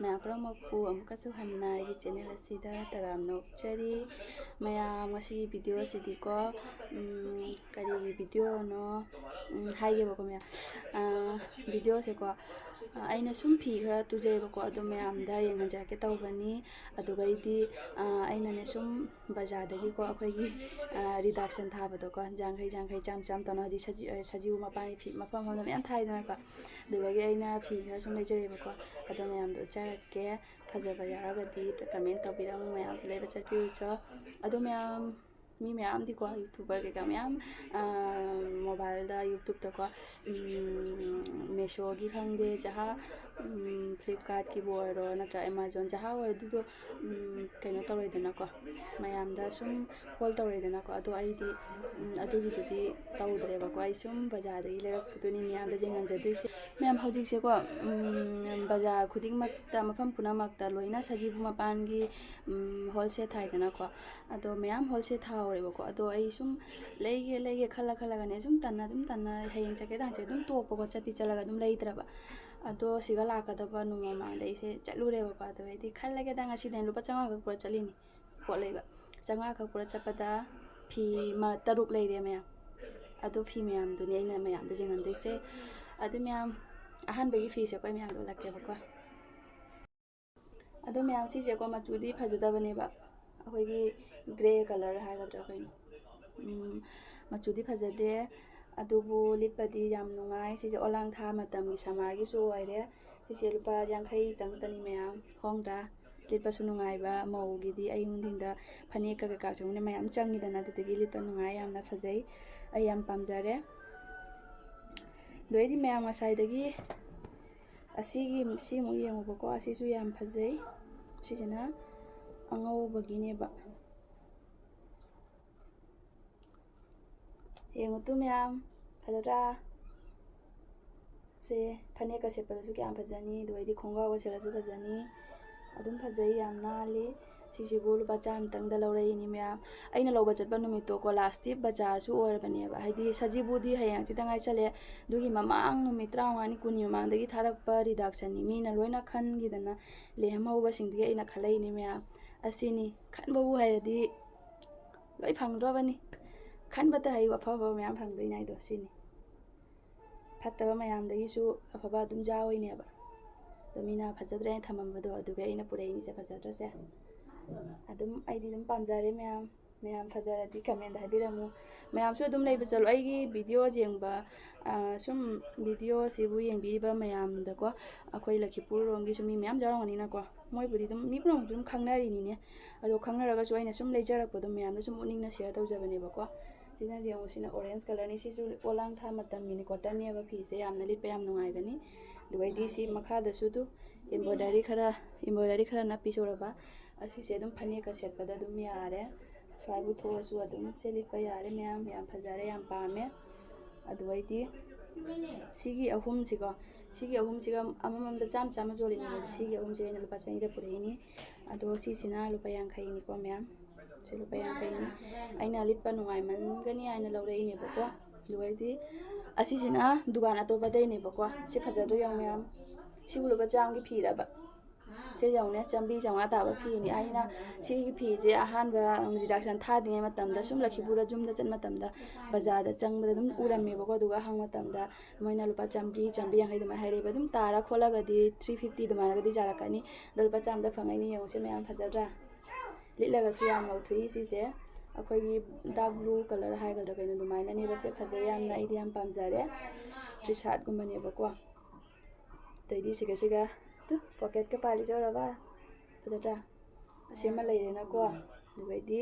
ꯃꯌꯥꯝ ꯄꯨꯝꯅꯃꯛꯄꯨ ꯑꯃꯨꯛꯀꯁꯨ ꯍꯟꯅ ꯑꯩꯒꯤ ꯆꯦꯅꯦꯜ ꯑꯁꯤꯗ ꯇꯔꯥꯝꯅ ꯑꯣꯛꯆꯔꯤ ꯃꯌꯥꯝ ꯉꯁꯤꯒꯤ ꯚꯤꯗꯤꯑꯣ ꯑꯁꯤꯗꯤꯀꯣ ꯀꯔꯤꯒꯤ ꯚꯤꯗꯤꯑꯣꯅꯣ ꯍꯥꯏꯒꯦꯕꯀꯣ ꯃꯌꯥꯝ ꯚꯤꯗꯤꯑꯣꯁꯦꯀꯣ ꯑꯩꯅ ꯁꯨꯝ ꯐꯤ ꯈꯔ ꯇꯨꯖꯩꯕꯀꯣ ꯑꯗꯨ ꯃꯌꯥꯝꯗ ꯌꯦꯡꯍꯟꯖꯔꯛꯀꯦ ꯇꯧꯕꯅꯤ ꯑꯗꯨꯒꯩꯗꯤ ꯑꯩꯅꯅꯦ ꯁꯨꯝ ꯕꯖꯥꯔꯗꯒꯤꯀꯣ ꯑꯩꯈꯣꯏꯒꯤ ꯔꯤꯗꯛꯁꯟ ꯊꯥꯕꯗꯣꯀꯣ ꯌꯥꯡꯈꯩ ꯆꯥꯝ ꯇꯧꯅ ꯍꯧꯖꯤꯛ ꯁꯖꯤꯕꯨ ꯃꯄꯥꯟꯒꯤ ꯐꯤ ꯃꯐꯝ ꯃꯐꯝꯗ ꯃꯌꯥꯝ ꯊꯥꯏꯗꯅꯀꯣ ꯑꯗꯨꯗꯒꯤ ꯑꯩꯅ ꯐꯤ ꯈꯔ ꯁꯨꯝ ꯂꯩꯖꯔꯦꯕꯀꯣ ꯑꯗꯣ ꯃꯌꯥꯝꯗꯣ ꯎꯠꯆꯔꯛꯀꯦ ꯐꯖꯕ ꯌꯥꯎꯔꯒꯗꯤ ꯀꯃꯦꯟ ꯇꯧꯕꯤꯔꯝꯃꯨ ꯃꯌꯥꯝꯁꯨ ꯂꯩꯕ ꯆꯠꯄꯤꯔꯨꯆꯣ ꯑꯗꯣ ꯃꯌꯥꯝ ꯃꯤ ꯃꯌꯥꯝꯗꯤꯀꯣ ꯌꯨꯇꯨꯕꯔ ꯀꯩꯀꯥ ꯃꯌꯥꯝ ꯃꯣꯕꯥꯏꯜꯗ ꯌꯨꯇꯨꯕꯇꯀꯣ ꯃꯦꯁꯣꯒꯤ ꯈꯪꯗꯦ ꯖꯍꯥ ꯐ꯭ꯂꯤꯞꯀꯥꯔꯠꯀꯤꯕꯨ ꯑꯣꯏꯔꯣ ꯅꯠꯇ꯭ꯔꯒ ꯑꯦꯃꯥꯖꯣꯟ ꯖꯍꯥ ꯑꯣꯏꯔꯣ ꯑꯗꯨꯗꯣ ꯀꯩꯅꯣ ꯇꯧꯔꯦꯗꯅꯀꯣ ꯃꯌꯥꯝꯗ ꯁꯨꯝ ꯍꯣꯜ ꯇꯧꯔꯦꯗꯅꯀꯣ ꯑꯗꯣ ꯑꯩꯗꯤ ꯑꯗꯨꯒꯤꯗꯨꯗꯤ ꯇꯧꯗ꯭ꯔꯦꯕꯀꯣ ꯑꯩ ꯁꯨꯝ ꯕꯖꯥꯔꯗꯒꯤ ꯂꯩꯔꯛꯄꯗꯨꯅꯤ ꯃꯌꯥꯝꯗ ꯌꯦꯡꯍꯟꯖꯗꯣꯏꯁꯦ ꯃꯌꯥꯝ ꯍꯧꯖꯤꯛꯁꯦꯀꯣ ꯕꯖꯥꯔ ꯈꯨꯗꯤꯡꯃꯛꯇ ꯃꯐꯝ ꯄꯨꯝꯅꯃꯛꯇ ꯂꯣꯏꯅ ꯁꯖꯤꯕꯨ ꯃꯄꯥꯟꯒꯤ ꯍꯣꯜꯁꯦꯜ ꯊꯥꯏꯗꯅꯀꯣ ꯑꯗꯣ ꯃꯌꯥꯝ ꯍꯣꯜꯁꯦꯜ ꯊꯥꯍꯧꯔꯦꯕꯀꯣ ꯑꯗꯣ ꯑꯩ ꯁꯨꯝ ꯂꯩꯒꯦ ꯈꯜꯂꯒꯅꯦ ꯁꯨꯝ ꯇꯟꯅ ꯍꯌꯦꯡ ꯆꯠꯀꯦ ꯇꯥꯡꯁꯦ ꯑꯗꯨꯝ ꯇꯣꯛꯄꯀꯣ ꯆꯠꯂꯒ ꯑꯗꯨꯝ ꯂꯩꯇ꯭ꯔꯕ ꯑꯗꯣ ꯁꯤꯒ ꯂꯥꯛꯀꯗꯕ ꯅꯣꯡꯃ ꯃꯃꯥꯡꯗ ꯑꯩꯁꯦ ꯆꯠꯂꯨꯔꯦꯕꯀꯣ ꯑꯗꯣ ꯑꯩꯗꯤ ꯈꯜꯂꯒꯦꯗ ꯉꯁꯤꯗꯩ ꯂꯨꯄꯥ 500 ꯈꯛ ꯄꯨꯔ ꯆꯠꯂꯤꯅꯤ ꯄꯣꯠ ꯂꯩꯕ 500 ꯈꯛ ꯄꯨꯔ ꯆꯠꯄꯗ ꯐꯤ 6 ꯂꯩꯔꯦ ꯃꯌꯥꯝ ꯑꯗꯣ ꯐꯤ ꯃꯌꯥꯝꯗꯨꯅꯤ ꯑꯩꯅ ꯃꯌꯥꯝꯗ ꯌꯦꯡꯍꯟꯗꯣꯏꯁꯦ ꯑꯗꯨ ꯃꯌꯥꯝ ꯑꯍꯥꯟꯕꯒꯤ ꯐꯤꯁꯦꯀꯣ ꯑꯩ ꯃꯌꯥꯝꯗꯣ ꯎꯠꯂꯛꯀꯦꯕꯀꯣ ꯑꯗꯣ ꯃꯌꯥꯝ ꯁꯤꯁꯦꯀꯣ ꯃꯆꯨꯗꯤ ꯐꯖꯗꯕꯅꯦꯕ ꯑꯩꯈꯣꯏꯒꯤ ꯒ꯭ꯔꯦ ꯀꯂꯔ ꯍꯥꯏꯒꯗ꯭ꯔꯥ ꯀꯩꯅꯣ ꯃꯆꯨꯗꯤ ꯐꯖꯗꯦ ꯑꯗꯨꯕꯨ ꯂꯤꯠꯄꯗꯤ ꯌꯥꯝ ꯅꯨꯡꯉꯥꯏ ꯁꯤꯁꯦ ꯑꯣꯂꯥꯡꯊꯥ ꯃꯇꯝꯒꯤ ꯁꯝꯃꯔꯒꯤꯁꯨ ꯑꯣꯏꯔꯦ ꯁꯤꯁꯦ ꯂꯨꯄꯥ 50ꯇꯪꯇꯅꯤ ꯃꯌꯥꯝ ꯍꯣꯡꯗ꯭ꯔꯥ ꯂꯤꯠꯄꯁꯨ ꯅꯨꯡꯉꯥꯏꯕ ꯃꯧꯒꯤꯗꯤ ꯑꯌꯨꯛ ꯅꯨꯡꯊꯤꯟꯗ ꯐꯅꯦꯛꯀ ꯀꯩꯀꯥ ꯆꯪꯕꯅ ꯃꯌꯥꯝ ꯆꯪꯉꯤꯗꯅ ꯑꯗꯨꯗꯒꯤ ꯂꯤꯠꯄ ꯅꯨꯡꯉꯥꯏ ꯌꯥꯝꯅ ꯐꯖꯩ ꯑꯩ ꯌꯥꯝ ꯄꯥꯝꯖꯔꯦ ꯑꯗꯣ ꯑꯩꯗꯤ ꯃꯌꯥꯝ ꯉꯁꯥꯏꯗꯒꯤ ꯁꯤꯃꯨꯛ ꯌꯦꯡꯉꯨꯕꯀꯣ ꯑꯁꯤꯁꯨ ꯌꯥꯝ ꯐꯖꯩ ꯁꯤꯁꯤꯅ ꯑꯉꯧꯕꯒꯤꯅꯦꯕ ꯌꯦꯡꯉꯨꯇꯨ ꯃꯌꯥꯝ ꯐꯖꯗ꯭ꯔꯥ ꯁꯦ ꯐꯅꯦꯛꯀ ꯁꯦꯠꯄꯗꯁꯨ ꯀꯌꯥꯝ ꯐꯖꯅꯤ ꯑꯗꯨꯒꯩꯗꯤ ꯈꯣꯡꯒ꯭ꯔꯥꯎꯒ ꯁꯦꯠꯂꯁꯨ ꯐꯖꯅꯤ ꯑꯗꯨꯝ ꯐꯖꯩ ꯌꯥꯝ ꯅꯥꯜꯂꯤ ꯁꯤꯁꯤꯕꯨ ꯂꯨꯄꯥ 100ꯇꯪꯗ ꯂꯧꯔꯛꯏꯅꯤ ꯃꯌꯥꯝ ꯑꯩꯅ ꯂꯧꯕ ꯆꯠꯄ ꯅꯨꯃꯤꯠꯇꯣ ꯀꯣꯂꯥꯁꯇꯤ ꯕꯖꯥꯔꯁꯨ ꯑꯣꯏꯔꯕꯅꯦꯕ ꯍꯥꯏꯗꯤ ꯁꯖꯤꯕꯨꯗꯤ ꯍꯌꯦꯡ ꯍꯪꯆꯤꯠꯇ ꯉꯥꯏꯁꯜꯂꯦ ꯑꯗꯨꯒꯤ ꯃꯃꯥꯡ ꯅꯨꯃꯤꯠ 35ꯅꯤ 10ꯅꯤ ꯃꯃꯥꯡꯗꯒꯤ ꯊꯥꯔꯛꯄ ꯔꯤꯗꯛꯁꯟꯅꯤ ꯃꯤꯅ ꯂꯣꯏꯅ ꯈꯟꯈꯤꯗꯅ ꯂꯦꯝꯍꯧꯕꯁꯤꯡꯗꯨꯒꯤ ꯑꯩꯅ ꯈꯜꯂꯛꯏꯅꯤ ꯃꯌꯥꯝ ꯑꯁꯤꯅꯤ ꯈꯟꯕꯕꯨ ꯍꯩꯔꯗꯤ ꯂꯣꯏ ꯐꯪꯗ꯭ꯔꯕꯅꯤ ꯈꯟꯕꯇ ꯍꯩꯌꯨ ꯑꯐꯕ ꯃꯌꯥꯝ ꯐꯪꯗꯣꯏꯅꯤ ꯍꯥꯏꯗꯣ ꯁꯤꯅꯤ ꯐꯠꯇꯕ ꯃꯌꯥꯝꯗꯒꯤꯁꯨ ꯑꯐꯕ ꯑꯗꯨꯝ ꯌꯥꯎꯏꯅꯦꯕ ꯑꯗꯣ ꯃꯤꯅ ꯐꯖꯗ꯭ꯔꯦꯅ ꯊꯝꯃꯝꯕꯗꯣ ꯑꯗꯨꯒ ꯑꯩꯅ ꯄꯨꯔꯛꯏꯅꯤꯁꯦ ꯐꯖꯗ꯭ꯔꯁꯦ ꯑꯗꯨꯝ ꯑꯩꯗꯤ ꯑꯗꯨꯝ ꯄꯥꯝꯖꯔꯦ ꯃꯌꯥꯝ ꯐꯖꯔꯗꯤ ꯀꯃꯦꯟꯗ ꯍꯥꯏꯕꯤꯔꯝꯃꯨ ꯃꯌꯥꯝꯁꯨ ꯑꯗꯨꯝ ꯂꯩꯕ ꯆꯠꯂꯣ ꯑꯩꯒꯤ ꯚꯤꯗꯤꯑꯣ ꯌꯦꯡꯕ ꯁꯨꯝ ꯚꯤꯗꯤꯑꯣꯁꯤꯕꯨ ꯌꯦꯡꯕꯤꯔꯤꯕ ꯃꯌꯥꯝꯗꯀꯣ ꯑꯩꯈꯣꯏ ꯂꯛꯈꯤꯄꯨꯔꯔꯣꯝꯒꯤꯁꯨ ꯃꯤ ꯃꯌꯥꯝ ꯌꯥꯎꯔꯝꯒꯅꯤꯅꯀꯣ ꯃꯣꯏꯕꯨꯗꯤ ꯑꯗꯨꯝ ꯃꯤ ꯄꯨꯝꯅꯃꯛ ꯑꯗꯨꯝ ꯈꯪꯅꯔꯤꯅꯤꯅꯦ ꯑꯗꯣ ꯈꯪꯅꯔꯒꯁꯨ ꯑꯩꯅ ꯁꯨꯝ ꯂꯩꯖꯔꯛꯄꯗꯣ ꯃꯌꯥꯝꯗ ꯁꯨꯝ ꯎꯠꯅꯤꯡꯅ ꯁꯤꯌꯔ ꯇꯧꯖꯕꯅꯦꯕꯀꯣ ꯁꯤꯅ ꯌꯦꯡꯉꯨ ꯁꯤꯅ ꯑꯣꯔꯦꯟꯖ ꯀꯂꯔꯅꯤ ꯁꯤꯁꯨ ꯑꯣꯂꯥꯡꯊꯥ ꯃꯇꯝꯒꯤꯅꯤ ꯀꯣꯇꯟꯅꯦꯕ ꯐꯤꯁꯦ ꯌꯥꯝꯅ ꯂꯤꯠꯄ ꯌꯥꯝ ꯅꯨꯡꯉꯥꯏꯒꯅꯤ ꯑꯗꯨꯒꯩꯗꯤ ꯁꯤ ꯃꯈꯥꯗꯁꯨ ꯑꯗꯨꯝ ꯏꯝꯕ꯭ꯔꯣꯏꯗꯔꯤ ꯈꯔ ꯅꯞꯄꯤ ꯁꯨꯔꯕ ꯑꯁꯤꯁꯦ ꯑꯗꯨꯝ ꯐꯅꯦꯛꯀ ꯁꯦꯠꯄꯗ ꯑꯗꯨꯝ ꯌꯥꯔꯦ ꯁ꯭ꯋꯥꯏꯕꯨ ꯊꯣꯛꯑꯁꯨ ꯑꯗꯨꯝ ꯁꯤ ꯂꯤꯠꯄ ꯌꯥꯔꯦ ꯃꯌꯥꯝ ꯐꯖꯔꯦ ꯌꯥꯝ ꯄꯥꯝꯃꯦ ꯑꯗꯨꯒꯩꯗꯤ ꯁꯤꯒꯤ ꯑꯍꯨꯝꯁꯤꯒ ꯑꯃꯃꯝꯗ 100 ꯌꯣꯜꯂꯤꯅꯦꯕ ꯁꯤꯒꯤ ꯑꯍꯨꯝꯁꯦ ꯑꯩꯅ ꯂꯨꯄꯥ 100ꯗ ꯄꯨꯔꯛꯏꯅꯤ ꯑꯗꯣ ꯁꯤꯁꯤꯅ ꯂꯨꯄꯥ 50ꯅꯤꯀꯣ ꯃꯌꯥꯝ ꯁꯤ ꯂꯨꯄꯥ 50ꯅꯤ ꯑꯩꯅ ꯂꯤꯠꯄ ꯅꯨꯡꯉꯥꯏꯃꯟꯒꯅꯤ ꯍꯥꯏꯅ ꯂꯧꯔꯛꯏꯅꯦꯕꯀꯣ ꯑꯗꯨꯒꯩꯗꯤ ꯑꯁꯤꯁꯤꯅ ꯗꯨꯀꯥꯟ ꯑꯇꯣꯞꯄꯗꯩꯅꯦꯕꯀꯣ ꯁꯤ ꯐꯖꯗ꯭ꯔꯣ ꯌꯦꯡꯉꯨ ꯃꯌꯥꯝ ꯁꯤꯕꯨ ꯂꯨꯄꯥ 100ꯒꯤ ꯐꯤꯔꯕ ꯁꯤ ꯌꯦꯡꯉꯨꯅꯦ 100-150 ꯇꯥꯕ ꯐꯤꯅꯤ ꯑꯩꯅ ꯁꯤꯒꯤ ꯐꯤꯁꯦ ꯑꯍꯥꯟꯕ ꯔꯤꯗꯛꯁꯟ ꯊꯥꯗ꯭ꯔꯤꯉꯩ ꯃꯇꯝꯗ ꯁꯨꯝ ꯂꯛꯈꯤꯄꯨꯔꯗ ꯌꯨꯝꯗ ꯆꯠꯄ ꯃꯇꯝꯗ ꯕꯖꯥꯔꯗ ꯆꯪꯕꯗ ꯑꯗꯨꯝ ꯎꯔꯝꯃꯦꯕꯀꯣ ꯑꯗꯨꯒ ꯍꯪꯕ ꯃꯇꯝꯗ ꯃꯣꯏꯅ ꯂꯨꯄꯥ 100-150 ꯑꯗꯨꯃꯥꯏꯅ ꯍꯥꯏꯔꯛꯑꯦꯕ ꯑꯗꯨꯝ ꯇꯥꯔ ꯈꯣꯠꯂꯒꯗꯤ 350 ꯑꯗꯨꯃꯥꯏꯅꯒꯗꯤ ꯌꯥꯔꯛꯀꯅꯤ ꯑꯗꯣ ꯂꯨꯄా 100ꯗ ꯐꯪꯉꯛꯏꯅꯤ ꯌꯦꯡꯉꯨꯁꯦ ꯃꯌꯥꯝ ꯐꯖꯗ꯭ꯔꯥ ꯂꯤꯠꯂꯒꯁꯨ ꯌꯥꯝ ꯉꯧꯊꯣꯛꯏ ꯁꯤꯁꯦ ꯑꯩꯈꯣꯏꯒꯤ ꯗꯥꯔꯛ ꯕ꯭ꯂꯨ ꯀꯂꯔ ꯍꯥꯏꯒꯗ꯭ꯔꯥ ꯀꯩꯅꯣ ꯑꯗꯨꯃꯥꯏꯅꯅꯦꯕ ꯁꯦ ꯐꯖꯩ ꯌꯥꯝꯅ ꯑꯩꯗꯤ ꯌꯥꯝ ꯄꯥꯝꯖꯔꯦ ꯇ꯭ꯔꯤꯁꯥꯠꯒꯨꯝꯕꯅꯦꯕꯀꯣ ꯑꯇꯩꯗꯤ ꯁꯤꯒ ꯄꯣꯀꯦꯠꯀ ꯄꯥꯜꯂꯤꯁꯦ ꯎꯔꯕ ꯐꯖꯗ꯭ꯔꯥ ꯑꯁꯤ ꯑꯃ ꯂꯩꯔꯦꯅꯀꯣ ꯑꯗꯨꯒꯩꯗꯤ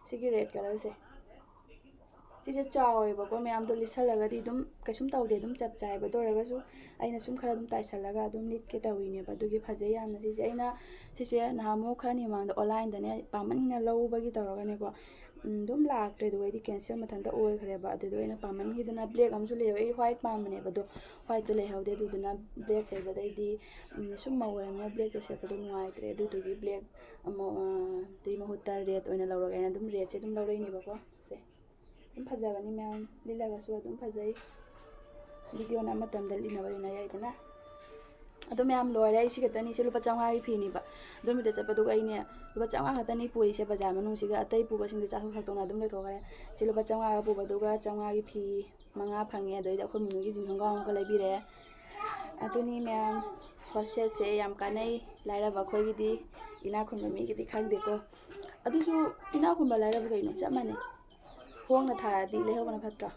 ꯁꯤꯒꯤ ꯔꯦꯗ ꯀꯂꯔꯁꯦ ꯁꯤꯁꯦ ꯆꯥꯎꯋꯦꯕꯀꯣ ꯃꯌꯥꯝꯗꯣ ꯂꯤꯠꯁꯜꯂꯒꯗꯤ ꯑꯗꯨꯝ ꯀꯩꯁꯨꯝ ꯇꯧꯗꯦ ꯑꯗꯨꯝ ꯆꯞ ꯆꯥꯏꯕ ꯑꯗꯨ ꯑꯣꯏꯔꯒꯁꯨ ꯑꯩꯅ ꯁꯨꯝ ꯈꯔ ꯑꯗꯨꯝ ꯇꯥꯏꯁꯜꯂꯒ ꯑꯗꯨꯝ ꯂꯤꯠꯀꯦ ꯇꯧꯔꯤꯅꯦꯕ ꯑꯗꯨꯒꯤ ꯐꯖꯩ ꯌꯥꯝꯅ ꯁꯤꯁꯦ ꯑꯩꯅ ꯁꯤꯁꯦ ꯅꯍꯥꯟꯃꯨꯛ ꯈꯔꯅꯤ ꯃꯃꯥꯡꯗ ꯑꯣꯟꯂꯥꯏꯟꯗꯅꯦ ꯄꯥꯝꯃꯟꯅ ꯂꯧꯕꯒꯤ ꯇꯧꯔꯒꯅꯦꯀꯣ ꯑꯗꯨꯝ ꯂꯥꯛꯇ꯭ꯔꯦ ꯑꯗꯨꯒꯩꯗꯤ ꯀꯦꯟꯁꯦꯜ ꯃꯊꯟꯇ ꯑꯣꯏꯈ꯭ꯔꯦꯕ ꯑꯗꯨꯗꯣ ꯑꯩꯅ ꯄꯥꯝꯃꯟꯈꯤꯗꯅ ꯕ꯭ꯂꯦꯛ ꯑꯃꯁꯨ ꯂꯩꯍꯧꯋꯦ ꯑꯩ ꯍ꯭ꯋꯥꯏꯠ ꯄꯥꯝꯕꯅꯦꯕ ꯑꯗꯣ ꯍ꯭ꯋꯥꯏꯠꯇꯣ ꯂꯩꯍꯧꯗꯦ ꯑꯗꯨꯗꯨꯅ ꯕ꯭ꯂꯦꯛ ꯂꯩꯕꯗꯩꯗꯤ ꯁꯨꯝ ꯃꯧ ꯑꯣꯏꯔꯕꯅꯤꯅ ꯕ꯭ꯂꯦꯛꯇꯣ ꯁꯦꯠꯄꯗꯣ ꯅꯨꯡꯉꯥꯏꯇ꯭ꯔꯦ ꯑꯗꯨꯗꯨꯒꯤ ꯕ꯭ꯂꯦꯛ ꯑꯗꯨꯒꯤ ꯃꯍꯨꯠꯇ ꯔꯦꯗ ꯑꯣꯏꯅ ꯂꯧꯔꯒꯦꯅ ꯑꯗꯨꯝ ꯔꯦꯗꯁꯦ ꯑꯗꯨꯝ ꯂꯧꯔꯛꯏꯅꯦꯕꯀꯣ ꯁꯦ ꯑꯗꯨꯝ ꯐꯖꯕꯅꯤ ꯃꯌꯥꯝ ꯂꯤꯠꯂꯒꯁꯨ ꯑꯗꯨꯝ ꯐꯖꯩ ꯚꯤꯗꯤꯑꯣ ꯅꯝ ꯃꯇꯝꯗ ꯂꯤꯠꯅꯕ ꯌꯥꯏꯗꯅ ꯑꯗꯨ ꯃꯌꯥꯝ ꯂꯣꯏꯔꯦ ꯑꯩ ꯁꯤ ꯈꯛꯇꯅꯤ ꯁꯤ ꯂꯨꯄꯥ 500ꯒꯤ ꯐꯤꯅꯤꯕ ꯑꯗꯨ ꯅꯨꯃꯤꯠꯇ ꯆꯠꯄꯗꯨꯒ ꯑꯩꯅꯦ ꯂꯨꯄꯥ 500 ꯈꯛꯇꯅꯤ ꯄꯨꯔꯤꯁꯦ ꯕꯖꯥꯔ ꯃꯅꯨꯡꯁꯤꯒ ꯑꯇꯩ ꯄꯨꯕꯁꯤꯡꯗꯣ ꯆꯥꯊꯣꯛ ꯊꯛꯇꯣꯛꯅ ꯑꯗꯨꯝ ꯂꯣꯏꯊꯣꯛꯈ꯭ꯔꯦ ꯁꯤ ꯂꯨꯄꯥ 500ꯒ ꯄꯨꯕꯗꯨꯒ 500ꯒꯤ ꯐꯤ 5 ꯐꯪꯉꯦ ꯑꯗꯩꯗꯤ ꯑꯩꯈꯣꯏ ꯃꯤꯅꯨꯒꯤ ꯖꯤꯟ ꯈꯣꯡꯒ꯭ꯔꯥꯎ ꯑꯃꯨꯛꯀ ꯂꯩꯕꯤꯔꯛꯑꯦ ꯑꯗꯨꯅꯤ ꯃꯌꯥꯝ ꯍꯣꯠꯁꯦꯠꯁꯦ ꯌꯥꯝ ꯀꯥꯟꯅꯩ ꯂꯥꯏꯔꯕ ꯑꯩꯈꯣꯏꯒꯤꯗꯤ ꯏꯅꯥꯛ ꯈꯨꯟꯕ ꯃꯤꯒꯤꯗꯤ ꯈꯪꯗꯦꯀꯣ ꯑꯗꯨꯁꯨ ꯏꯅꯥꯛ ꯈꯨꯟꯕ ꯂꯥꯏꯔꯕ ꯀꯩꯅꯣ ꯆꯞ ꯃꯥꯟꯅꯩ ꯍꯣꯡꯅ ꯊꯥꯔꯗꯤ ꯂꯩꯍꯧꯕꯅ ꯐꯠꯇ꯭ꯔꯣ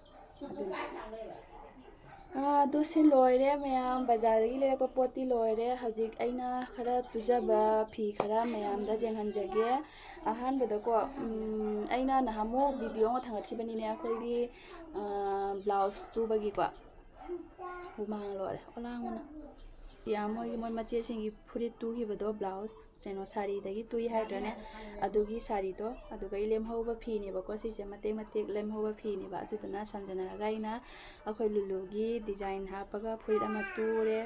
ꯑꯗꯨꯅꯤ ꯑꯗꯨ ꯁꯤ ꯂꯣꯏꯔꯦ ꯃꯌꯥꯝ ꯕꯖꯥꯔꯗꯒꯤ ꯂꯩꯔꯛꯄ ꯄꯣꯠꯇꯤ ꯂꯣꯏꯔꯦ ꯍꯧꯖꯤꯛ ꯑꯩꯅ ꯈꯔ ꯇꯨꯖꯕ ꯐꯤ ꯈꯔ ꯃꯌꯥꯝꯗ ꯌꯦꯡꯍꯟꯖꯒꯦ ꯑꯍꯥꯟꯕꯗꯀꯣ ꯑꯩꯅ ꯅꯍꯥꯟꯃꯨꯛ ꯚꯤꯗꯤꯑꯣ ꯑꯃ ꯊꯥꯒꯠꯈꯤꯕꯅꯤꯅꯦ ꯑꯩꯈꯣꯏꯒꯤ ꯕ꯭ꯂꯥꯎꯁ ꯇꯨꯕꯒꯤꯀꯣ ꯍꯨꯃꯥꯡ ꯂꯣꯏꯔꯦ ꯑꯣꯂꯥꯡꯕꯅ ꯃꯣꯏ ꯃꯆꯦꯁꯤꯡꯒꯤ ꯐꯨꯔꯤꯠ ꯇꯨꯈꯤꯕꯗꯣ ꯕ꯭ꯂꯥꯎꯁ ꯀꯩꯅꯣ ꯁꯥꯔꯤꯗꯒꯤ ꯇꯨꯏ ꯍꯥꯏꯗ꯭ꯔꯅꯦ ꯑꯗꯨꯒꯤ ꯁꯥꯔꯤꯗꯣ ꯑꯗꯨꯒꯩ ꯂꯦꯝꯍꯧꯕ ꯐꯤꯅꯦꯕꯀꯣ ꯁꯤꯁꯦ ꯃꯇꯦꯛ ꯃꯇꯦꯛ ꯂꯦꯝꯍꯧꯕ ꯐꯤꯅꯦꯕ ꯑꯗꯨꯗꯨꯅ ꯁꯝꯖꯟꯅꯔꯒ ꯑꯩꯅ ꯑꯩꯈꯣꯏ ꯂꯨꯂꯨꯒꯤ ꯗꯤꯖꯥꯏꯟ ꯍꯥꯞꯄꯒ ꯐꯨꯔꯤꯠ ꯑꯃ ꯇꯨꯔꯦ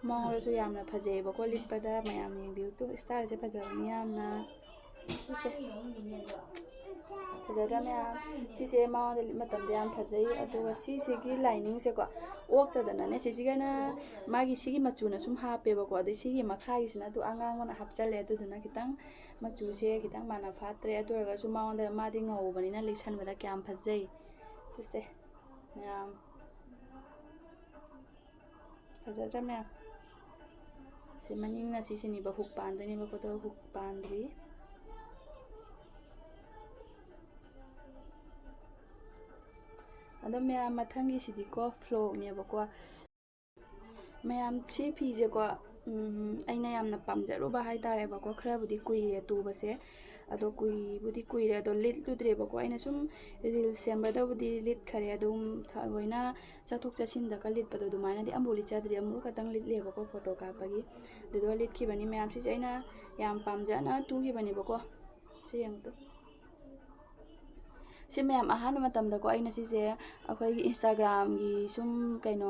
ꯃꯑꯣꯡꯗꯁꯨ ꯌꯥꯝꯅ ꯐꯖꯩꯑꯕꯀꯣ ꯂꯤꯠꯄꯗ ꯃꯌꯥꯝ ꯌꯦꯡꯕꯤꯌꯨ ꯇꯨ ꯏꯁꯇꯥꯏꯜꯁꯦ ꯐꯖꯕꯅꯤ ꯌꯥꯝꯅ ꯁꯤꯁꯦ ꯐꯖꯗ꯭ꯔꯥ ꯃꯌꯥꯝ ꯁꯤꯁꯦ ꯃꯉꯣꯟꯗ ꯃꯇꯝꯗ ꯌꯥꯝ ꯐꯖꯩ ꯑꯗꯨꯒ ꯁꯤꯁꯤꯒꯤ ꯂꯥꯏꯅꯤꯡꯁꯦꯀꯣ ꯑꯣꯛꯇꯗꯅꯅꯦ ꯁꯤꯁꯤꯒꯅ ꯃꯥꯒꯤ ꯁꯤꯒꯤ ꯃꯆꯨꯅ ꯁꯨꯝ ꯍꯥꯞꯄꯦꯕꯀꯣ ꯑꯗꯩ ꯁꯤꯒꯤ ꯃꯈꯥꯒꯤꯁꯤꯅ ꯑꯗꯨ ꯑꯉꯥꯡꯕꯅ ꯍꯥꯞꯆꯜꯂꯦ ꯑꯗꯨꯗꯨꯅ ꯈꯤꯇꯪ ꯃꯆꯨꯁꯦ ꯈꯤꯇꯪ ꯃꯥꯟꯅ ꯐꯥꯠꯇ꯭ꯔꯦ ꯑꯗꯨ ꯑꯣꯏꯔꯒꯁꯨ ꯃꯉꯣꯟꯗ ꯃꯥꯗꯤ ꯉꯧꯕꯅꯤꯅ ꯂꯤꯠꯁꯟꯕꯗ ꯀꯌꯥꯝ ꯐꯖꯩ ꯁꯤꯁꯦ ꯃꯌꯥꯝ ꯐꯖꯗ꯭ꯔꯥ ꯃꯌꯥꯝ ꯁꯤ ꯃꯅꯤꯡꯅ ꯁꯤꯁꯤꯅꯦꯕ ꯍꯨꯛ ꯄꯥꯟꯗꯣꯏꯅꯦꯕꯀꯣ ꯑꯗꯣ ꯍꯨꯛ ꯄꯥꯟꯗ꯭ꯔꯤ ꯑꯗꯣ ꯃꯌꯥꯝ ꯃꯊꯪꯒꯤꯁꯤꯗꯤꯀꯣ ꯐ꯭ꯂꯣꯛꯅꯦꯕꯀꯣ ꯃꯌꯥꯝ ꯁꯤ ꯐꯤꯁꯦꯀꯣ ꯑꯩꯅ ꯌꯥꯝꯅ ꯄꯥꯝꯖꯔꯨꯕ ꯍꯥꯏꯇꯥꯔꯦꯕꯀꯣ ꯈꯔꯕꯨꯗꯤ ꯀꯨꯏꯔꯦ ꯇꯨꯕꯁꯦ ꯑꯗꯣ ꯀꯨꯏꯕꯨꯗꯤ ꯀꯨꯏꯔꯦ ꯑꯗꯣ ꯂꯤꯠꯂꯨꯗ꯭ꯔꯦꯕꯀꯣ ꯑꯩꯅ ꯁꯨꯝ ꯔꯤꯜꯁ ꯁꯦꯝꯕꯗꯕꯨꯗꯤ ꯂꯤꯠꯈꯔꯦ ꯑꯗꯨꯝ ꯊꯑꯣꯏꯅ ꯆꯠꯊꯣꯛ ꯆꯠꯁꯤꯟꯗꯒ ꯂꯤꯠꯄꯗꯣ ꯑꯗꯨꯃꯥꯏꯅꯗꯤ ꯑꯃꯐꯥꯎ ꯂꯤꯠꯆꯗ꯭ꯔꯤ ꯑꯃꯨꯛ ꯈꯛꯇꯪ ꯂꯤꯠꯂꯦꯕꯀꯣ ꯐꯣꯇꯣ ꯀꯥꯞꯄꯒꯤ ꯑꯗꯨꯗꯣ ꯂꯤꯠꯈꯤꯕꯅꯤ ꯃꯌꯥꯝ ꯁꯤꯁꯦ ꯑꯩꯅ ꯌꯥꯝ ꯄꯥꯝꯖꯅ ꯇꯨꯈꯤꯕꯅꯦꯕꯀꯣ ꯁꯤ ꯌꯦꯡꯉꯨꯇꯨ ꯁꯤ ꯃꯌꯥꯝ ꯑꯍꯥꯟꯕ ꯃꯇꯝꯗꯀꯣ ꯑꯩꯅ ꯁꯤꯁꯦ ꯑꯩꯈꯣꯏꯒꯤ ꯏꯟꯁꯇꯥꯒ꯭ꯔꯥꯝꯒꯤ ꯁꯨꯝ ꯀꯩꯅꯣ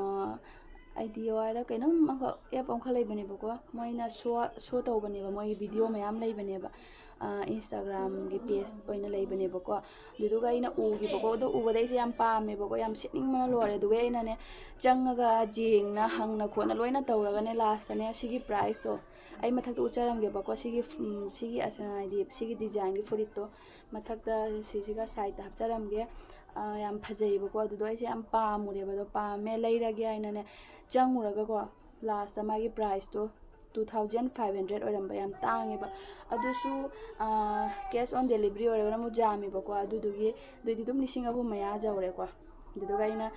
ꯑꯥꯏꯗꯤꯌꯣ ꯍꯥꯏꯔ ꯀꯩꯅꯣꯝ ꯑꯦꯞ ꯑꯃꯈꯛ ꯂꯩꯕꯅꯦꯕꯀꯣ ꯃꯣꯏꯅ ꯁꯣ ꯇꯧꯕꯅꯦꯕ ꯃꯣꯏꯒꯤ ꯚꯤꯗꯤꯑꯣ ꯃꯌꯥꯝ ꯂꯩꯕꯅꯦꯕ ꯏꯟꯁꯇꯥꯒ꯭ꯔꯥꯝꯒꯤ ꯄꯦꯖ ꯑꯣꯏꯅ ꯂꯩꯕꯅꯦꯕꯀꯣ ꯑꯗꯨꯗꯨꯒ ꯑꯩꯅ ꯎꯈꯤꯕꯀꯣ ꯑꯗꯨ ꯎꯕꯗ ꯑꯩꯁꯦ ꯌꯥꯝ ꯄꯥꯝꯃꯦꯕꯀꯣ ꯌꯥꯝ ꯁꯦꯠꯅꯤꯡꯕꯅ ꯂꯣꯏꯔꯦ ꯑꯗꯨꯒ ꯑꯩꯅꯅꯦ ꯆꯪꯉꯒ ꯌꯦꯡꯅ ꯍꯪꯅ ꯈꯣꯠꯅ ꯂꯣꯏꯅ ꯇꯧꯔꯒꯅꯦ ꯂꯥꯁꯇꯅꯦ ꯁꯤꯒꯤ ꯄ꯭ꯔꯥꯏꯁꯇꯣ ꯑꯩ ꯃꯊꯛꯇ ꯎꯠꯆꯔꯝꯒꯦꯕꯀꯣ ꯁꯤꯒꯤ ꯍꯥꯏꯗꯤ ꯁꯤꯒꯤ ꯗꯤꯖꯥꯏꯟꯒꯤ ꯐꯨꯔꯤꯠꯇꯣ ꯃꯊꯛꯇ ꯁꯤꯁꯤꯒ ꯁꯥꯏꯗꯇ ꯍꯥꯞꯆꯔꯝꯒꯦ ꯌꯥꯝ ꯐꯖꯩꯌꯦꯕꯀꯣ ꯑꯗꯨꯗꯣ ꯑꯩꯁꯦ ꯌꯥꯝ ꯄꯥꯝꯃꯨꯔꯦꯕ ꯑꯗꯣ ꯄꯥꯝꯃꯦ ꯂꯩꯔꯒꯦ ꯍꯥꯏꯅꯅꯦ ꯆꯪꯉꯨꯔꯒꯀꯣ ꯂꯥꯁꯇ ꯃꯥꯒꯤ ꯄ꯭ꯔꯥꯏꯁꯇꯣ 2500 ꯑꯣꯏꯔꯝꯕ ꯌꯥꯝ ꯇꯥꯡꯉꯦꯕ ꯑꯗꯨꯁꯨ ꯀꯦꯁ ꯑꯣꯟ ꯗꯦꯂꯤꯚꯔꯤ ꯑꯣꯏꯔꯒꯅ ꯑꯃꯨꯛ ꯌꯥꯝꯃꯦꯕꯀꯣ ꯑꯗꯨꯗꯤ ꯑꯗꯨꯝ 3,000 ꯃꯌꯥ ꯌꯧꯔꯦꯀꯣ ꯑꯗꯨꯗꯨꯒ ꯑꯩꯅ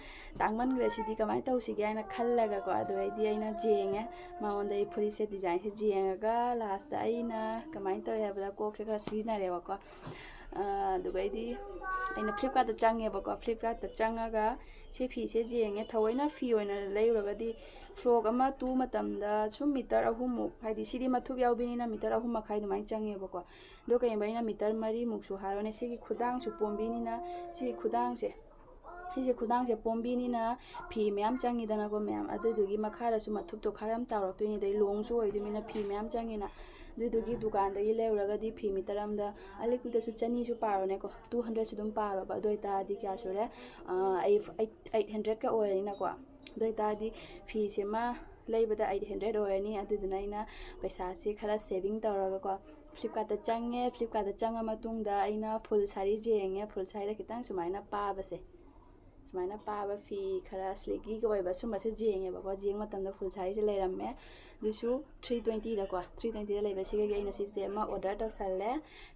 ꯇꯥꯡꯃꯟꯈ꯭ꯔꯦ ꯁꯤꯗꯤ ꯀꯃꯥꯏꯅ ꯇꯧꯁꯤꯒꯦ ꯍꯥꯏꯅ ꯈꯜꯂꯒꯀꯣ ꯑꯗꯨꯗꯩꯗꯤ ꯑꯩꯅ ꯌꯦꯡꯉꯦ ꯃꯉꯣꯟꯗ ꯑꯩ ꯐꯨꯔꯤꯠꯁꯦ ꯗꯤꯖꯥꯏꯟꯁꯦ ꯌꯦꯡꯉꯒ ꯂꯥꯁꯇ ꯑꯩꯅ ꯀꯃꯥꯏꯅ ꯇꯧꯋꯦ ꯍꯥꯏꯕꯗ ꯀꯣꯛꯁꯦ ꯈꯔ ꯁꯤꯖꯤꯟꯅꯔꯦꯕꯀꯣ ꯑꯗꯨꯒꯩꯗꯤ ꯑꯩꯅ ꯐ꯭ꯂꯤꯞꯀꯥꯔꯠꯇ ꯆꯪꯉꯦꯕꯀꯣ ꯐ꯭ꯂꯤꯞꯀꯥꯔꯠꯇ ꯆꯪꯉꯒ ꯁꯤ ꯐꯤꯁꯦ ꯌꯦꯡꯉꯦ ꯊꯑꯣꯏꯅ ꯐꯤ ꯑꯣꯏꯅ ꯂꯩꯔꯨꯔꯒꯗꯤ ꯐ꯭ꯔꯣꯛ ꯑꯃ ꯇꯨ ꯃꯇꯝꯗ ꯁꯨꯝ ꯃꯤꯇꯔ 3ꯃꯨꯛ ꯍꯥꯏꯗꯤ ꯁꯤꯗꯤ ꯃꯊꯨꯞ ꯌꯥꯎꯕꯤꯅꯤꯅ ꯃꯤꯇꯔ 3.5 ꯑꯗꯨꯃꯥꯏꯅꯆꯪꯉꯦꯕꯀꯣ ꯑꯗꯣ ꯀꯩꯒꯨꯝꯕ ꯑꯩꯅ ꯃꯤꯇꯔ 4ꯃꯨꯛꯁꯨ ꯍꯥꯏꯔꯣꯅꯦ ꯁꯤꯒꯤ ꯈꯨꯗꯥꯡꯁꯨ ꯄꯣꯝꯕꯤꯅꯤꯅ ꯁꯤꯒꯤ ꯈꯨꯗꯥꯡꯁꯦ ꯁꯤꯁꯦ ꯈꯨꯗꯥꯡꯁꯦ ꯄꯣꯝꯕꯤꯅꯤꯅ ꯐꯤ ꯃꯌꯥꯝ ꯆꯪꯉꯤꯗꯅꯀꯣ ꯃꯌꯥꯝ ꯑꯗꯨꯗꯨꯒꯤ ꯃꯈꯥꯗꯁꯨ ꯃꯊꯨꯞꯇꯣ ꯈꯔ ꯌꯥꯝ ꯇꯥꯎꯔꯛꯇꯣꯏꯅꯤ ꯑꯗꯩ ꯂꯣꯡꯁꯨ ꯑꯣꯏꯗꯣꯏꯅꯤꯅ ꯐꯤ ꯃꯌꯥꯝ ꯆꯪꯉꯤꯅ ꯑꯗꯨꯗꯨꯒꯤ ꯗꯨꯀꯥꯟꯗꯒꯤ ꯂꯩꯔꯨꯔꯒꯗꯤ ꯐꯤ ꯃꯤꯇꯔ ꯑꯃꯗ ꯑꯂꯤꯛꯄꯤꯗꯁꯨ 200ꯁꯨ ꯄꯥꯔꯣꯅꯦꯀꯣ 200ꯁꯨ ꯑꯗꯨꯝ ꯄꯥꯔꯣꯕ ꯑꯗꯨ ꯑꯣꯏꯇꯥꯔꯗꯤ ꯀꯌꯥ ꯁꯨꯔꯦ 800ꯀ ꯑꯣꯏꯔꯅꯤꯅꯀꯣ ꯑꯗꯨ ꯑꯣꯏꯇꯥꯔꯗꯤ ꯐꯤꯁꯤꯃ ꯂꯩꯕꯗ 800 ꯑꯣꯏꯔꯅꯤ ꯑꯗꯨꯗꯨꯅ ꯑꯩꯅ ꯄꯩꯁꯥꯁꯤ ꯈꯔ ꯁꯦꯚꯤꯡ ꯇꯧꯔꯒꯀꯣ ꯐ꯭ꯂꯤꯞꯀꯥꯔꯠꯇ ꯆꯪꯉꯦ ꯐ꯭ꯂꯤꯞꯀꯥꯔꯠꯇ ꯆꯪꯉ ꯃꯇꯨꯡꯗ ꯑꯩꯅ ꯐꯨꯜ ꯁꯥꯔꯤ ꯌꯦꯡꯉꯦ ꯐꯨꯜ ꯁꯥꯔꯤꯗ ꯈꯤꯇꯪ ꯁꯨꯃꯥꯏꯅ ꯄꯥꯕꯁꯦ ꯁꯨꯃꯥꯏꯅ ꯄꯥꯕ ꯐꯤ ꯈꯔ ꯁ꯭ꯂꯤꯛꯀꯤꯒ ꯑꯣꯏꯕ ꯁꯨꯝꯕꯁꯦ ꯌꯦꯡꯉꯦꯕꯀꯣ ꯌꯦꯡꯕ ꯃꯇꯝꯗ ꯐꯨꯜ ꯁꯥꯔꯤꯁꯦ ꯂꯩꯔꯝꯃꯦ ꯑꯗꯨꯁꯨ 320ꯗꯀꯣ 320ꯗ ꯂꯩꯕꯁꯤꯒꯤ ꯑꯩꯅ ꯁꯤꯁꯦ ꯑꯃ ꯑꯣꯔꯗꯔ ꯇꯧꯁꯜꯂꯦ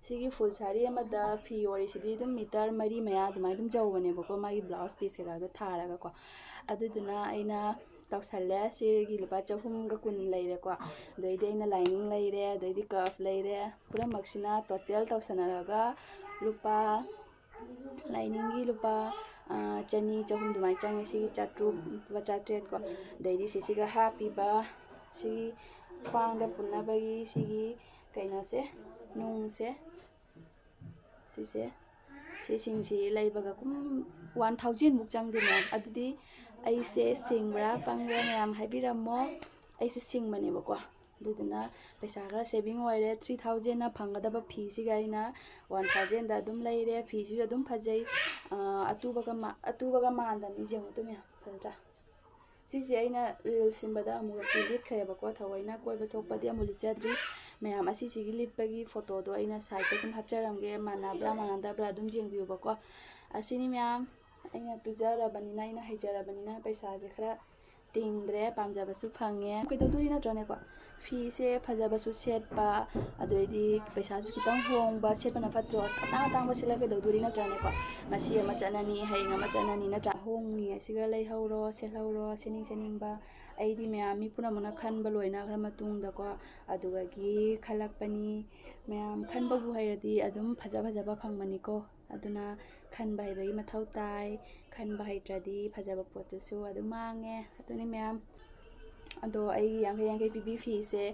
ꯁꯤꯒꯤ ꯐꯨꯜ ꯁꯥꯔꯤ ꯑꯃꯗ ꯐꯤ ꯑꯣꯏꯔꯤꯁꯤꯗꯤ ꯑꯗꯨꯝ ꯃꯤꯇꯔ 4 ꯃꯌꯥ ꯑꯗꯨꯃꯥꯏꯅ ꯑꯗꯨꯝ ꯌꯧꯕꯅꯦꯕꯀꯣ ꯃꯥꯒꯤ ꯕ꯭ꯂꯥꯎꯁ ꯄꯤꯁ ꯀꯩꯀꯥꯗꯣ ꯊꯥꯔꯒꯀꯣ ꯑꯗꯨꯗꯨꯅ ꯑꯩꯅ ꯇꯧꯁꯜꯂꯦ ꯁꯤꯒꯤ ꯂꯨꯄꯥ 220 ꯂꯩꯔꯦꯀꯣ ꯑꯗꯩꯗꯤ ꯑꯩꯅ ꯂꯥꯏꯅꯤꯡ ꯂꯩꯔꯦ ꯑꯗꯩꯗꯤ ꯀꯔꯐ ꯂꯩꯔꯦ ꯄꯨꯝꯅꯃꯛꯁꯤꯅ ꯇꯣꯇꯦꯜ ꯇꯧꯁꯟꯅꯔꯒ ꯂꯨꯄꯥ ꯂꯥꯏꯅꯤꯡꯒꯤ ꯂꯨꯄꯥ 200-300 ꯑꯗꯨꯃꯥꯏꯅ ꯆꯪꯉꯦ ꯁꯤꯒꯤ 400 ꯀꯣ ꯑꯗꯩꯗꯤ ꯁꯤꯁꯤꯒ ꯍꯥꯞꯄꯤꯕ ꯁꯤꯒꯤ ꯈ꯭ꯋꯥꯡꯗ ꯄꯨꯟꯅꯕꯒꯤ ꯁꯤꯒꯤ ꯀꯩꯅꯣꯁꯦ ꯅꯨꯡꯁꯦ ꯁꯤꯁꯤꯡꯁꯤ ꯂꯩꯕꯒ 1000ꯃꯨꯛ ꯆꯪꯗꯣꯏꯅꯦ ꯑꯗꯨꯗꯤ ꯑꯩꯁꯦ ꯁꯤꯡꯕ꯭ꯔꯥ ꯄꯪꯕ꯭ꯔꯥ ꯃꯌꯥꯝ ꯍꯥꯏꯕꯤꯔꯝꯃꯣ ꯑꯩꯁꯦ ꯁꯤꯡꯕꯅꯦꯕꯀꯣ ꯑꯗꯨꯗꯨꯅ ꯄꯩꯁꯥꯈꯔ ꯁꯦꯚꯤꯡ ꯑꯣꯏꯔꯦ 3000ꯅ ꯐꯪꯒꯗꯕ ꯐꯤꯁꯤꯒ ꯑꯩꯅ 1000ꯗ ꯑꯗꯨꯝ ꯂꯩꯔꯦ ꯐꯤꯁꯤꯁꯨ ꯑꯗꯨꯝ ꯐꯖꯩ ꯑꯇꯨꯕꯒ ꯃꯥꯟꯗꯕꯅꯤ ꯌꯦꯡꯉꯨ ꯇꯨ ꯃꯌꯥꯝ ꯐꯖꯗ꯭ꯔꯥ ꯁꯤꯁꯦ ꯑꯩꯅ ꯔꯤꯜ ꯁꯤꯟꯕꯗ ꯑꯃꯨꯛꯇꯤ ꯂꯤꯠꯈ꯭ꯔꯦꯕꯀꯣ, ꯊꯑꯣꯏꯅ ꯀꯣꯏꯕ ꯊꯣꯛꯄꯗꯤ ꯑꯃꯨꯛ ꯂꯤꯠꯆꯗ꯭ꯔꯤ꯫ ꯃꯌꯥꯝ ꯑꯁꯤꯁꯤꯒꯤ ꯂꯤꯠꯄꯒꯤ ꯐꯣꯇꯣꯗꯣ ꯑꯩꯅ ꯁꯥꯏꯠꯇ ꯁꯨꯝ ꯍꯥꯞꯆꯔꯝꯒꯦ, ꯃꯥꯟꯅꯕ꯭ꯔꯥ ꯃꯥꯟꯅꯗꯕ꯭ꯔꯥ ꯑꯗꯨꯝ ꯌꯦꯡꯕꯤꯌꯨꯕꯀꯣ꯫ ꯑꯁꯤꯅꯤ ꯃꯌꯥꯝ, ꯑꯩꯅ ꯇꯨꯖꯔꯕꯅꯤꯅ, ꯑꯩꯅ ꯍꯩꯖꯔꯕꯅꯤꯅ ꯄꯩꯁꯥꯁꯦ ꯈꯔ ꯇꯤꯡꯗ꯭ꯔꯦ, ꯄꯥꯝꯖꯕꯁꯨ ꯐꯪꯉꯦ, ꯀꯩꯗꯧꯗꯣꯔꯤ ꯅꯠꯇ꯭ꯔꯅꯦꯀꯣ? ꯐꯤꯁꯦ ꯐꯖꯕꯁꯨ ꯁꯦꯠꯄ, ꯑꯗꯩꯗꯤ ꯄꯩꯁꯥꯁꯨ ꯈꯤꯇꯪ ꯍꯣꯡꯕ ꯁꯦꯠꯄꯅ ꯐꯠꯇ꯭ꯔꯣ? ꯑꯇꯥꯡ ꯑꯇꯥꯡꯕ ꯁꯦꯠꯂ ꯀꯩꯗꯧꯗꯣꯔꯤ ꯅꯠꯇ꯭ꯔꯅꯦꯀꯣ? ꯉꯁꯤ ꯑꯃ ꯆꯠꯅꯅꯤ, ꯍꯌꯦꯡ ꯑꯃ ꯆꯠꯅꯅꯤ ꯅꯠꯇ꯭ꯔꯥ? ꯍꯣꯡꯉꯤꯉꯩꯁꯤꯒ ꯂꯩꯍꯧꯔꯣ, ꯁꯦꯠꯍꯧꯔꯣ, ꯁꯦꯠꯅꯤꯡꯕ꯫ ꯑꯩꯗꯤ ꯃꯌꯥꯝ ꯃꯤ ꯄꯨꯝꯅꯃꯛꯅ ꯈꯟꯕ ꯂꯣꯏꯅꯈ꯭ꯔ ꯃꯇꯨꯡꯗꯀꯣ ꯑꯗꯨꯗꯒꯤ ꯈꯜꯂꯛꯄꯅꯤ꯫ ꯃꯌꯥꯝ ꯈꯟꯕꯕꯨ ꯍꯩꯔꯗꯤ ꯑꯗꯨꯝ ꯐꯖꯕ ꯐꯪꯕꯅꯤꯀꯣ꯫ ꯑꯗꯨꯅ ꯈꯟꯕ ꯍꯩꯕꯒꯤ ꯃꯊꯧ ꯇꯥꯏ, ꯈꯟꯕ ꯍꯩꯇ꯭ꯔꯗꯤ ꯐꯖꯕ ꯄꯣꯠꯇꯨꯁꯨ ꯑꯗꯨꯝ ꯃꯥꯡꯉꯦ꯫ ꯑꯗꯨꯅꯤ ꯃꯌꯥꯝ, ꯑꯗꯣ ꯑꯩꯒꯤ 50-50 ꯄꯤꯕꯤ ꯐꯤꯁꯦ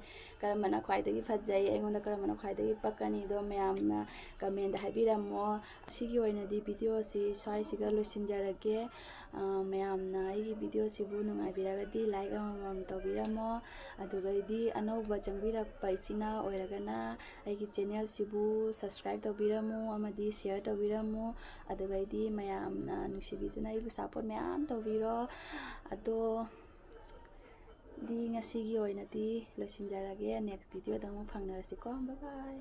ꯀꯔꯝꯕꯅ ꯈ꯭ꯋꯥꯏꯗꯒꯤ ꯐꯖꯩ, ꯑꯩꯉꯣꯟꯗ ꯀꯔꯝꯕꯅ ꯈ꯭ꯋꯥꯏꯗꯒꯤ ꯄꯛꯀꯅꯤꯗꯣ ꯃꯌꯥꯝꯅ ꯀꯃꯦꯟꯗ ꯍꯥꯏꯕꯤꯔꯝꯃꯣ꯫ ꯑꯁꯤꯒꯤ ꯑꯣꯏꯅꯗꯤ ꯚꯤꯗꯤꯑꯣꯁꯤ ꯁ꯭ꯋꯥꯏꯁꯤꯒ ꯂꯣꯏꯁꯤꯟꯖꯔꯒꯦ꯫ ꯃꯌꯥꯝꯅ ꯑꯩꯒꯤ ꯚꯤꯗꯤꯑꯣꯁꯤꯕꯨ ꯅꯨꯡꯉꯥꯏꯕꯤꯔꯒꯗꯤ ꯂꯥꯏꯛ ꯑꯃꯃꯝ ꯇꯧꯕꯤꯔꯝꯃꯣ꯫ ꯑꯗꯨꯒꯩꯗꯤ ꯑꯅꯧꯕ ꯆꯪꯕꯤꯔꯛꯄ ꯏꯆꯤꯟ ꯏꯅꯥꯎ ꯑꯣꯏꯔꯒꯅ ꯑꯩꯒꯤ ꯆꯦꯅꯦꯜꯁꯤꯕꯨ ꯁꯕꯁꯀ꯭ꯔꯥꯏꯕ ꯇꯧꯕꯤꯔꯝꯃꯨ ꯑꯃꯗꯤ ꯁꯤꯌꯔ ꯇꯧꯕꯤꯔꯝꯃꯨ꯫ ꯑꯗꯨꯒꯩꯗꯤ ꯃꯌꯥꯝꯅ ꯅꯨꯡꯁꯤꯕꯤꯗꯨꯅ ꯑꯩꯕꯨ ꯁꯞꯄꯣꯔꯠ ꯃꯌꯥꯝ ꯇꯧꯕꯤꯔꯣ꯫ ꯑꯗꯣ ꯉꯁꯤꯒꯤ ꯑꯣꯏꯅꯗꯤ ꯂꯣꯏꯁꯤꯟꯖꯔꯒꯦ꯫ ꯅꯦꯛꯁ ꯚꯤꯗꯤꯑꯣꯗ ꯑꯃꯨꯛ ꯐꯪꯅꯔꯁꯤꯀꯣ꯫ ꯕꯥꯏ ꯕꯥꯏ꯫